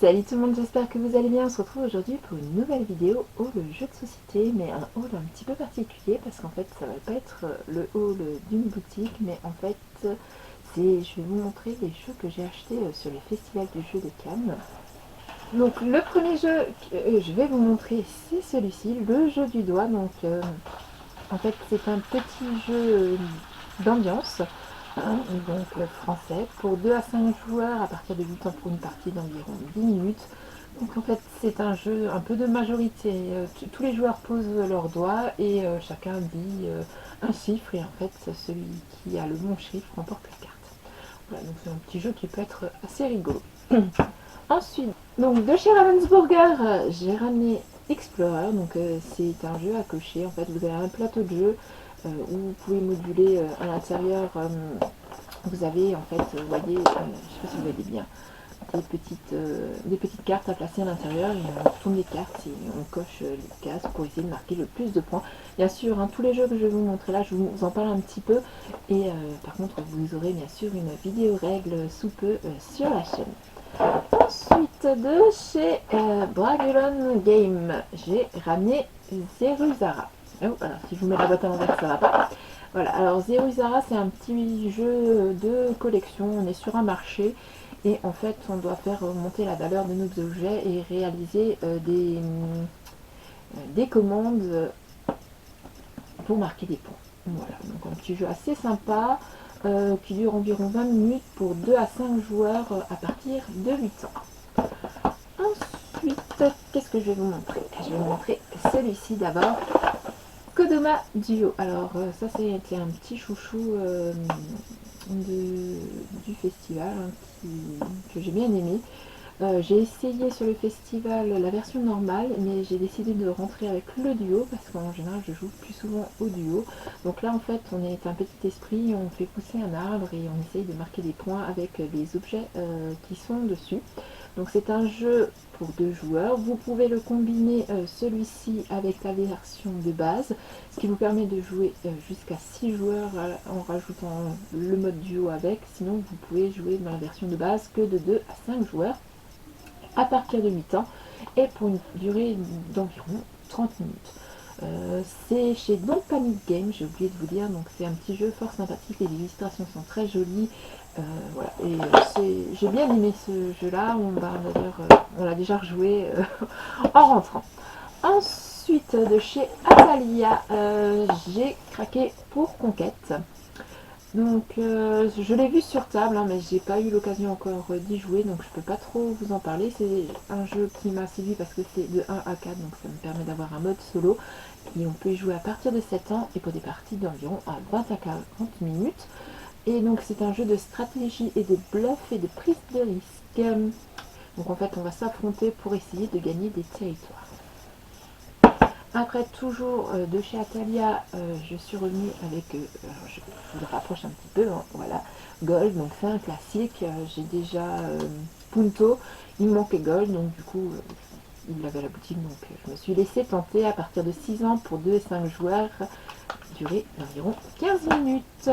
Salut tout le monde, j'espère que vous allez bien. On se retrouve aujourd'hui pour une nouvelle vidéo haul jeu de société, mais un haul un petit peu particulier parce qu'en fait ça va pas être le haul d'une boutique, mais en fait je vais vous montrer les jeux que j'ai achetés sur le festival du jeu de Cannes. Donc le premier jeu que je vais vous montrer, c'est celui-ci, le jeu du doigt. Donc en fait c'est un petit jeu d'ambiance, donc français, pour 2 à 5 joueurs à partir de 8 ans pour une partie d'environ 10 minutes. Donc en fait c'est un jeu un peu de majorité, tous les joueurs posent leurs doigts et chacun dit un chiffre, et en fait celui qui a le bon chiffre remporte la carte. Voilà, donc c'est un petit jeu qui peut être assez rigolo. Ensuite, donc de chez Ravensburger, j'ai ramené Explorer. Donc c'est un jeu à cocher. En fait, vous avez un plateau de jeu où vous pouvez moduler à l'intérieur. Vous avez en fait, vous voyez, je ne sais pas si vous voyez bien, des petites cartes à placer à l'intérieur, et on tourne les cartes et on coche les cases pour essayer de marquer le plus de points. Bien sûr, hein, tous les jeux que je vais vous montrer là, je vous en parle un petit peu, et par contre vous aurez bien sûr une vidéo règle sous peu sur la chaîne. Ensuite, de chez Bragulon Game, j'ai ramené Zeruzara. Oh, alors si je vous mets la boîte à l'envers, ça va pas. Voilà, alors Zeruzara, c'est un petit jeu de collection. On est sur un marché et en fait, on doit faire monter la valeur de nos objets et réaliser des commandes pour marquer des points. Voilà, donc un petit jeu assez sympa qui dure environ 20 minutes pour 2 à 5 joueurs à partir de 8 ans. Ensuite, qu'est-ce que je vais vous montrer? Je vais vous montrer celui-ci d'abord. Kodama Duo. Alors ça c'était un petit chouchou du festival, hein, que j'ai bien aimé. J'ai essayé sur le festival la version normale, mais j'ai décidé de rentrer avec le duo parce qu'en général je joue plus souvent au duo. Donc là en fait on est un petit esprit, on fait pousser un arbre et on essaye de marquer des points avec les objets qui sont dessus. Donc c'est un jeu pour 2 joueurs. Vous pouvez le combiner celui-ci avec la version de base, ce qui vous permet de jouer jusqu'à 6 joueurs en rajoutant le mode duo avec. Sinon vous pouvez jouer dans la version de base que de 2 à 5 joueurs à partir de 8 ans et pour une durée d'environ 30 minutes. C'est chez Don't Panic Game, j'ai oublié de vous dire, donc c'est un petit jeu fort sympathique, les illustrations sont très jolies, voilà, et j'ai bien aimé ce jeu là, on l'a déjà rejoué en rentrant. Ensuite de chez Atalia, j'ai craqué pour Conquête. Donc je l'ai vu sur table, hein, mais j'ai pas eu l'occasion encore d'y jouer, donc je peux pas trop vous en parler. C'est un jeu qui m'a séduit parce que c'est de 1 à 4, donc ça me permet d'avoir un mode solo, et on peut y jouer à partir de 7 ans et pour des parties d'environ à 20 à 40 minutes. Et donc c'est un jeu de stratégie et de bluff et de prise de risque. Donc en fait on va s'affronter pour essayer de gagner des territoires. Après, toujours de chez Atalia, je suis revenue avec, je vous le rapproche un petit peu, hein, voilà, Gold, donc c'est un classique. J'ai déjà Punto, il me manquait Gold, donc du coup il l'avait à la boutique, donc je me suis laissé tenter à partir de 6 ans pour 2 et 5 joueurs, durée d'environ 15 minutes.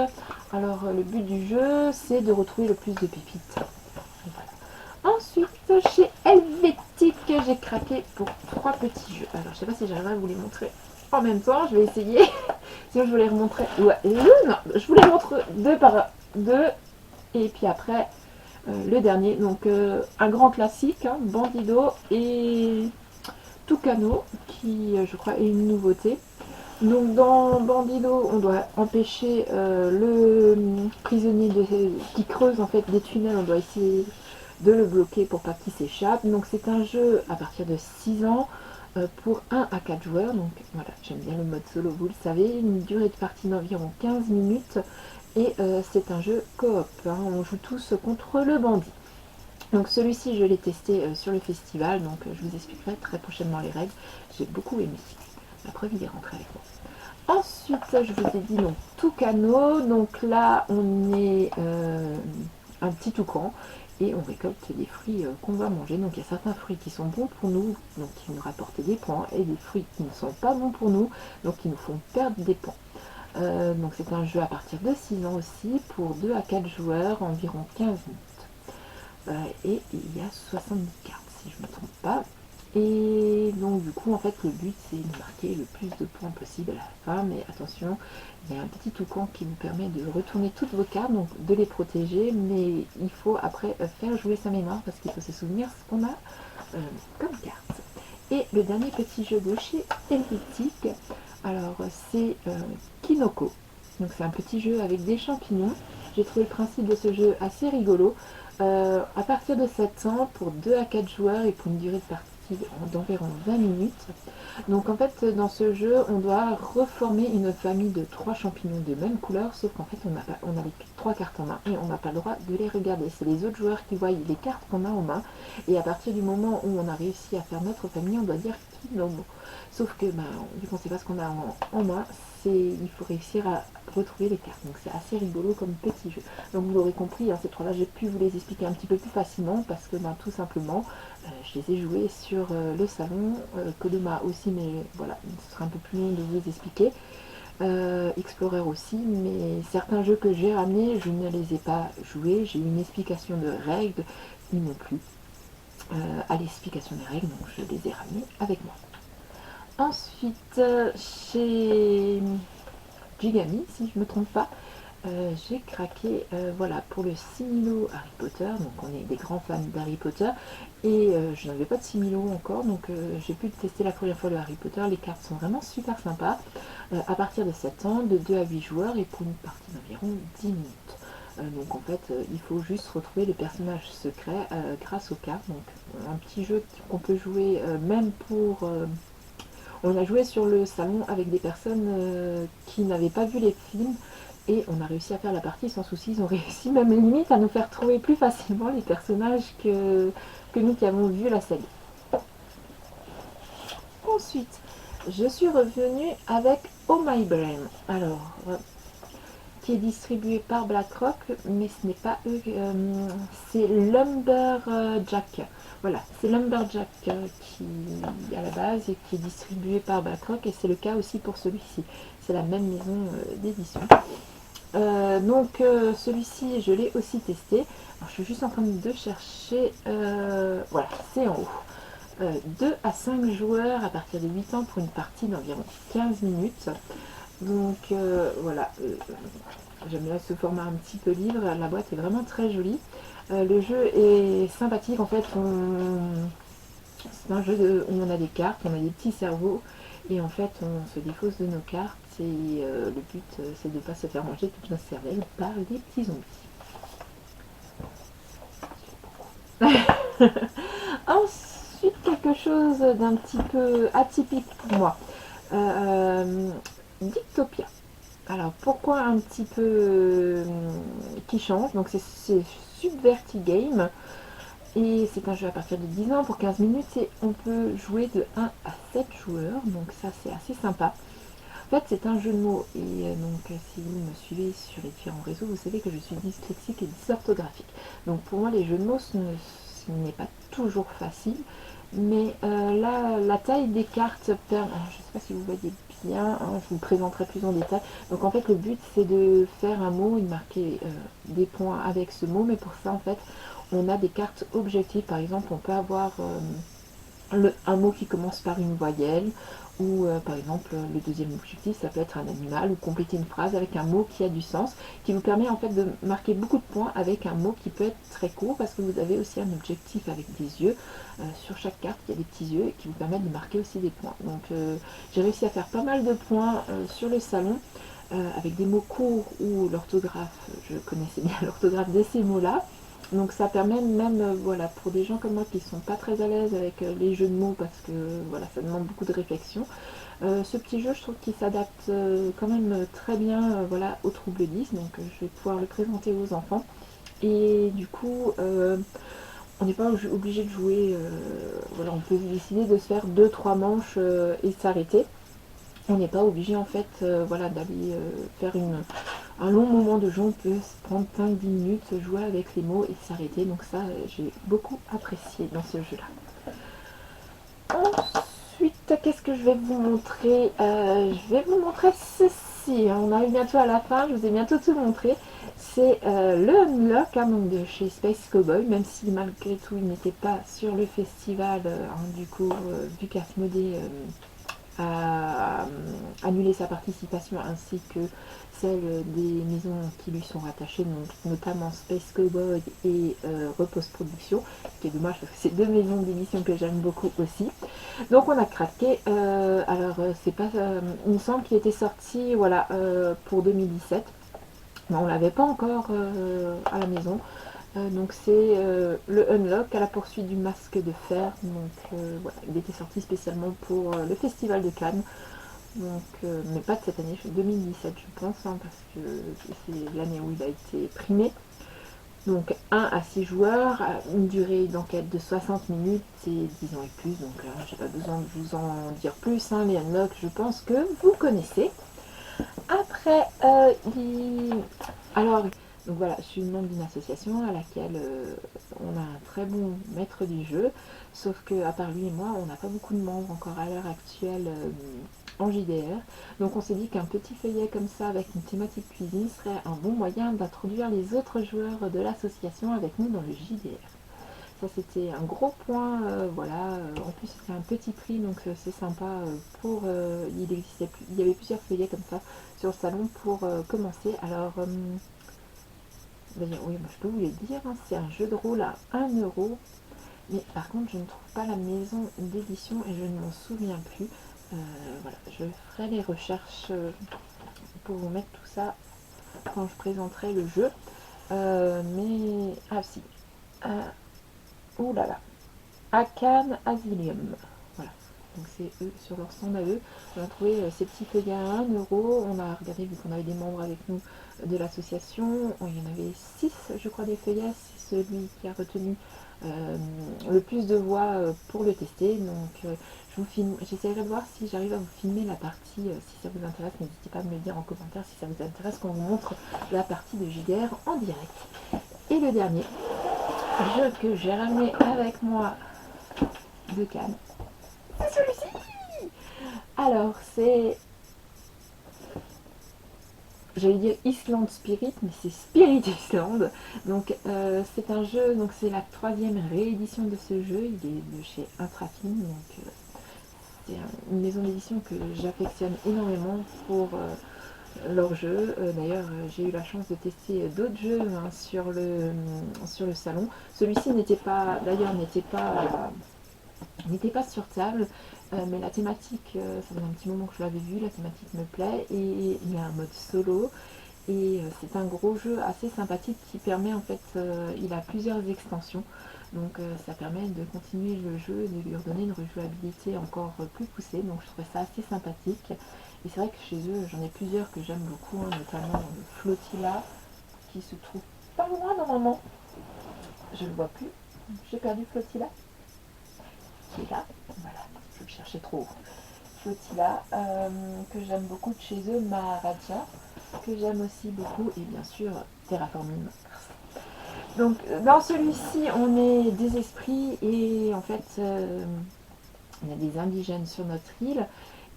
Alors le but du jeu, c'est de retrouver le plus de pépites. Voilà. Ensuite, chez Helvétique, j'ai craqué pour 3 petits jeux. Alors je sais pas si j'arriverai à vous les montrer en même temps, je vais essayer. Sinon je vous les remontrer. Ouais, non, je vous les montre 2 par 2 et puis après le dernier. Donc un grand classique, hein, Bandido et Tucano, qui je crois est une nouveauté. Donc dans Bandido, on doit empêcher le prisonnier qui creuse en fait des tunnels, on doit essayer de le bloquer pour pas qu'il s'échappe. Donc c'est un jeu à partir de 6 ans pour 1 à 4 joueurs. Donc voilà, j'aime bien le mode solo, vous le savez, une durée de partie d'environ 15 minutes et c'est un jeu coop, hein, on joue tous contre le bandit. Donc celui-ci je l'ai testé sur le festival, donc je vous expliquerai très prochainement les règles. J'ai beaucoup aimé, la preuve il est rentré avec moi. Ensuite je vous ai dit donc Tucano, donc là on est un petit toucan et on récolte les fruits qu'on va manger. Donc il y a certains fruits qui sont bons pour nous, donc qui nous rapportent des points, et des fruits qui ne sont pas bons pour nous, donc qui nous font perdre des points. Donc c'est un jeu à partir de 6 ans aussi, pour 2 à 4 joueurs, environ 15 minutes. Et il y a 70 cartes, si je ne me trompe pas. Et donc du coup en fait le but c'est de marquer le plus de points possible à la fin, mais attention, il y a un petit toucan qui vous permet de retourner toutes vos cartes, donc de les protéger, mais il faut après faire jouer sa mémoire parce qu'il faut se souvenir ce qu'on a comme carte. Et le dernier petit jeu de chez Helvetic, alors c'est Kinoko, donc c'est un petit jeu avec des champignons. J'ai trouvé le principe de ce jeu assez rigolo. À partir de 7 ans, pour 2 à 4 joueurs et pour une durée de partie d'environ 20 minutes. Donc en fait dans ce jeu on doit reformer une famille de 3 champignons de même couleur, sauf qu'en fait on a les 3 cartes en main et on n'a pas le droit de les regarder. C'est les autres joueurs qui voient les cartes qu'on a en main, et à partir du moment où on a réussi à faire notre famille, on doit dire qui nomme. Sauf que vu qu'on ne sait pas ce qu'on a en main, il faut réussir à retrouver les cartes. Donc c'est assez rigolo comme petit jeu. Donc vous l'aurez compris, ces trois-là, j'ai pu vous les expliquer un petit peu plus facilement parce que tout simplement, je les ai joués sur le salon, Kodama aussi, mais voilà, ce sera un peu plus long de vous les expliquer. Explorer aussi, mais certains jeux que j'ai ramenés, je ne les ai pas joués. J'ai eu une explication de règles, ils non plus. À l'explication des règles, donc je les ai ramenés avec moi. Ensuite, chez Gigami, si je ne me trompe pas, j'ai craqué voilà, pour le Similo Harry Potter. Donc on est des grands fans d'Harry Potter et je n'avais pas de Similo encore, donc j'ai pu tester la première fois le Harry Potter. Les cartes sont vraiment super sympas, à partir de 7 ans, de 2 à 8 joueurs et pour une partie d'environ 10 minutes. Donc en fait il faut juste retrouver les personnages secrets grâce aux cartes. Donc un petit jeu qu'on peut jouer même pour... on a joué sur le salon avec des personnes qui n'avaient pas vu les films et on a réussi à faire la partie sans souci. Ils ont réussi même limite à nous faire trouver plus facilement les personnages que nous qui avons vu la saga. Ensuite, je suis revenue avec Oh My Brain. Alors, qui est distribué par BlackRock, mais ce n'est pas eux, c'est Lumberjack. Voilà, c'est Lumberjack qui à la base et qui est distribué par BlackRock, et c'est le cas aussi pour celui-ci. C'est la même maison d'édition. Donc celui-ci je l'ai aussi testé. Alors, je suis juste en train de chercher, voilà, c'est en haut. 2 à 5 joueurs à partir de 8 ans pour une partie d'environ 15 minutes. Donc voilà, j'aime bien ce format un petit peu livre. La boîte est vraiment très jolie. Le jeu est sympathique. En fait, c'est un jeu où on a des cartes, on a des petits cerveaux et en fait on se défausse de nos cartes et le but c'est de ne pas se faire manger toute notre cervelle par les petits zombies. Ensuite, quelque chose d'un petit peu atypique pour moi. Dictopia. Alors pourquoi un petit peu qui change? Donc c'est Subverti Game et c'est un jeu à partir de 10 ans pour 15 minutes et on peut jouer de 1 à 7 joueurs, donc ça c'est assez sympa. En fait c'est un jeu de mots et donc si vous me suivez sur les différents réseaux, vous savez que je suis dyslexique et dysorthographique. Donc pour moi les jeux de mots ce n'est pas toujours facile, mais là la taille des cartes permet, je ne sais pas si vous voyez bien, je vous présenterai plus en détail. Donc en fait le but c'est de faire un mot et de marquer des points avec ce mot, mais pour ça en fait on a des cartes objectives. Par exemple on peut avoir un mot qui commence par une voyelle, ou par exemple le deuxième objectif ça peut être un animal, ou compléter une phrase avec un mot qui a du sens, qui vous permet en fait de marquer beaucoup de points avec un mot qui peut être très court, parce que vous avez aussi un objectif avec des yeux. Sur chaque carte il y a des petits yeux qui vous permettent de marquer aussi des points. Donc j'ai réussi à faire pas mal de points sur le salon avec des mots courts où l'orthographe, je connaissais bien l'orthographe de ces mots là. Donc ça permet même voilà, pour des gens comme moi qui ne sont pas très à l'aise avec les jeux de mots, parce que voilà, ça demande beaucoup de réflexion. Ce petit jeu, je trouve qu'il s'adapte quand même très bien voilà, au trouble 10, donc je vais pouvoir le présenter aux enfants. Et du coup, on n'est pas obligé de jouer, voilà, on peut décider de se faire 2-3 manches et s'arrêter. On n'est pas obligé en fait voilà, d'aller faire un long moment de jeu. On peut se prendre 5-10 minutes, jouer avec les mots et s'arrêter. Donc ça j'ai beaucoup apprécié dans ce jeu là. Ensuite qu'est-ce que je vais vous montrer? Je vais vous montrer ceci. si, on arrive bientôt à la fin, je vous ai bientôt tout montré. C'est le Unlock donc de chez Space Cowboy, même si malgré tout il n'était pas sur le festival, du coup, vu qu'Asmodée a annulé sa participation ainsi que celle des maisons qui lui sont rattachées, donc notamment Space Cowboy et Repose Production, ce qui est dommage parce que c'est deux maisons d'édition que j'aime beaucoup aussi. Donc on a craqué. C'est pas, il me semble qu'il était sorti, voilà, pour 2017. Mais on l'avait pas encore à la maison. Donc c'est le Unlock à la poursuite du masque de fer. Donc voilà, il était sorti spécialement pour le festival de Cannes. Donc, mais pas de cette année, 2017 je pense, hein, parce que c'est l'année où il a été primé. Donc 1 à 6 joueurs, une durée d'enquête de 60 minutes et 10 ans et plus. Donc là, j'ai pas besoin de vous en dire plus. Hein, les Unlock, je pense que vous connaissez. Après, alors, donc voilà, je suis membre d'une association à laquelle on a un très bon maître du jeu, sauf que à part lui et moi, on n'a pas beaucoup de membres encore à l'heure actuelle en JDR. Donc on s'est dit qu'un petit feuillet comme ça avec une thématique cuisine serait un bon moyen d'introduire les autres joueurs de l'association avec nous dans le JDR. Ça c'était un gros point, voilà. En plus c'était un petit prix, donc c'est sympa pour. Il y avait plusieurs feuillets comme ça sur le salon pour commencer. Alors, d'ailleurs, oui, moi, je peux vous les dire, hein, c'est un jeu de rôle à 1 €. Mais par contre, je ne trouve pas la maison d'édition et je ne m'en souviens plus. Voilà, je ferai les recherches pour vous mettre tout ça quand je présenterai le jeu. Mais. Ah si. Ouh là là. À Cannes Asylum. Voilà. Donc c'est eux, sur leur stand à eux. On a trouvé ces petits feuillets à 1 €. On a regardé, vu qu'on avait des membres avec nous de l'association. Il y en avait 6, je crois, des feuillets. C'est celui qui a retenu le plus de voix pour le tester. Donc je vous filme. J'essaierai de voir si j'arrive à vous filmer la partie. Si ça vous intéresse, n'hésitez pas à me le dire en commentaire si ça vous intéresse qu'on vous montre la partie de JDR en direct. Et le dernier jeu que j'ai ramené avec moi de Cannes, c'est celui-ci. Alors c'est, j'allais dire Island Spirit, mais c'est Spirit Island. Donc c'est un jeu, donc c'est la 3e réédition de ce jeu. Il est de chez Intrafilm, donc c'est une maison d'édition que j'affectionne énormément pour leur jeu. D'ailleurs, j'ai eu la chance de tester d'autres jeux hein, sur le salon. Celui-ci n'était pas, d'ailleurs, n'était pas sur table, mais la thématique, ça fait un petit moment que je l'avais vu, la thématique me plaît, et il y a un mode solo, et c'est un gros jeu assez sympathique qui permet en fait, il a plusieurs extensions, donc ça permet de continuer le jeu et de lui redonner une rejouabilité encore plus poussée, donc je trouvais ça assez sympathique. Et c'est vrai que chez eux, j'en ai plusieurs que j'aime beaucoup, hein, notamment Flotilla, qui se trouve pas loin normalement. Je le vois plus, j'ai perdu Flotilla, qui est là, voilà, je le cherchais trop haut. Flotilla, que j'aime beaucoup de chez eux, Maharaja, que j'aime aussi beaucoup, et bien sûr Terraforming Mars. Donc dans celui-ci, on est des esprits, et en fait, il y a des indigènes sur notre île,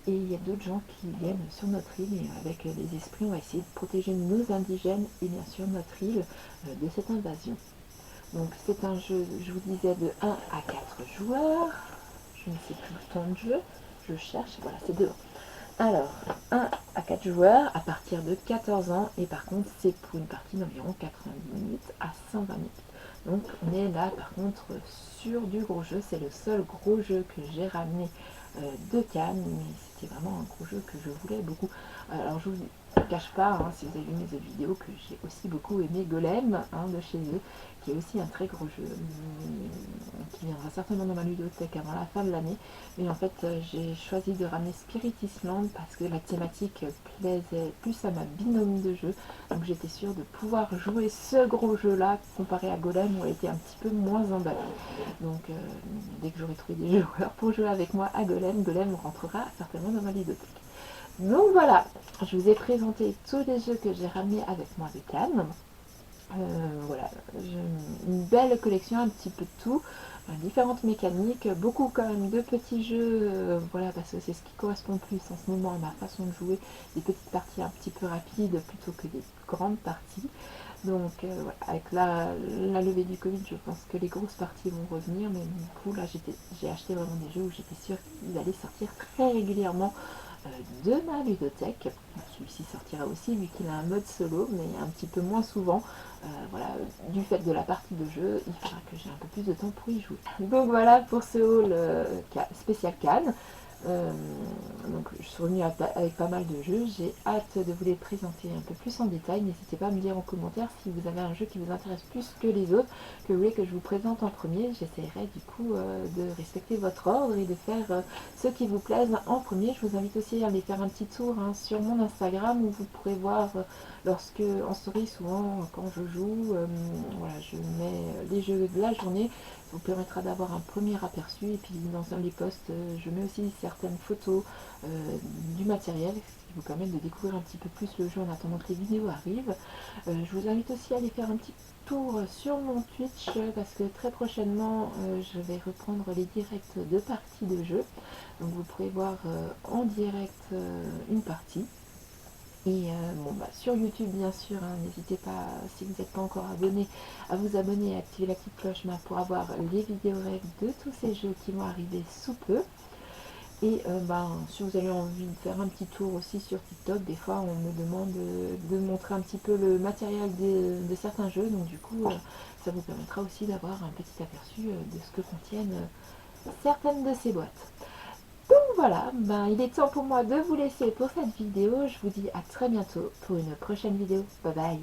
et il y a d'autres gens qui viennent sur notre île, et avec les esprits, on va essayer de protéger nos indigènes, et bien sûr notre île, de cette invasion. Donc c'est un jeu, je vous disais, de 1 à 4 joueurs. Je ne sais plus le temps de jeu, je cherche, voilà, c'est devant. Alors, 1 à 4 joueurs à partir de 14 ans, et par contre, c'est pour une partie d'environ 90 minutes à 120 minutes. Donc, on est là, par contre, sur du gros jeu. C'est le seul gros jeu que j'ai ramené de Cannes, mais c'était vraiment un gros jeu que je voulais beaucoup. Alors, je vous cache pas, hein, si vous avez vu mes autres vidéos, que j'ai aussi beaucoup aimé Golem hein, de chez eux, qui est aussi un très gros jeu, qui viendra certainement dans ma ludothèque avant la fin de l'année. Mais en fait, j'ai choisi de ramener Spirit Island parce que la thématique plaisait plus à ma binôme de jeu. Donc j'étais sûre de pouvoir jouer ce gros jeu-là comparé à Golem où elle était un petit peu moins emballée. Donc dès que j'aurai trouvé des joueurs pour jouer avec moi à Golem, Golem rentrera certainement dans ma ludothèque. Donc voilà, je vous ai présenté tous les jeux que j'ai ramenés avec moi de Cannes. Voilà, une belle collection, un petit peu de tout, différentes mécaniques, beaucoup quand même de petits jeux, voilà, parce que c'est ce qui correspond le plus en ce moment à ma façon de jouer, des petites parties un petit peu rapides plutôt que des grandes parties. Donc voilà, avec la levée du Covid, je pense que les grosses parties vont revenir, mais du coup là j'ai acheté vraiment des jeux où j'étais sûre qu'ils allaient sortir très régulièrement de ma ludothèque. Celui-ci sortira aussi vu qu'il a un mode solo, mais un petit peu moins souvent. Voilà, du fait de la partie de jeu, il faudra que j'ai un peu plus de temps pour y jouer. Donc voilà pour ce haul spécial Cannes. Euh, donc je suis revenue avec pas mal de jeux, j'ai hâte de vous les présenter un peu plus en détail. N'hésitez pas à me dire en commentaire si vous avez un jeu qui vous intéresse plus que les autres, que vous voulez que je vous présente en premier. J'essaierai du coup de respecter votre ordre et de faire ceux qui vous plaisent en premier. Je vous invite aussi à aller faire un petit tour sur mon Instagram où vous pourrez voir lorsque en story souvent quand je joue, voilà, je mets les jeux de la journée, vous permettra d'avoir un premier aperçu. Et puis dans un des posts, je mets aussi certaines photos du matériel, ce qui vous permet de découvrir un petit peu plus le jeu en attendant que les vidéos arrivent. Je vous invite aussi à aller faire un petit tour sur mon Twitch parce que très prochainement je vais reprendre les directs de parties de jeu. Donc vous pourrez voir en direct une partie. Et bon, bah, sur YouTube bien sûr, hein, n'hésitez pas, si vous n'êtes pas encore abonné, à vous abonner et activer la petite cloche pour avoir les vidéos règles de tous ces jeux qui vont arriver sous peu. Et si vous avez envie de faire un petit tour aussi sur TikTok, des fois on me demande de montrer un petit peu le matériel de certains jeux, donc du coup ça vous permettra aussi d'avoir un petit aperçu de ce que contiennent certaines de ces boîtes. Donc voilà, il est temps pour moi de vous laisser pour cette vidéo. Je vous dis à très bientôt pour une prochaine vidéo. Bye bye.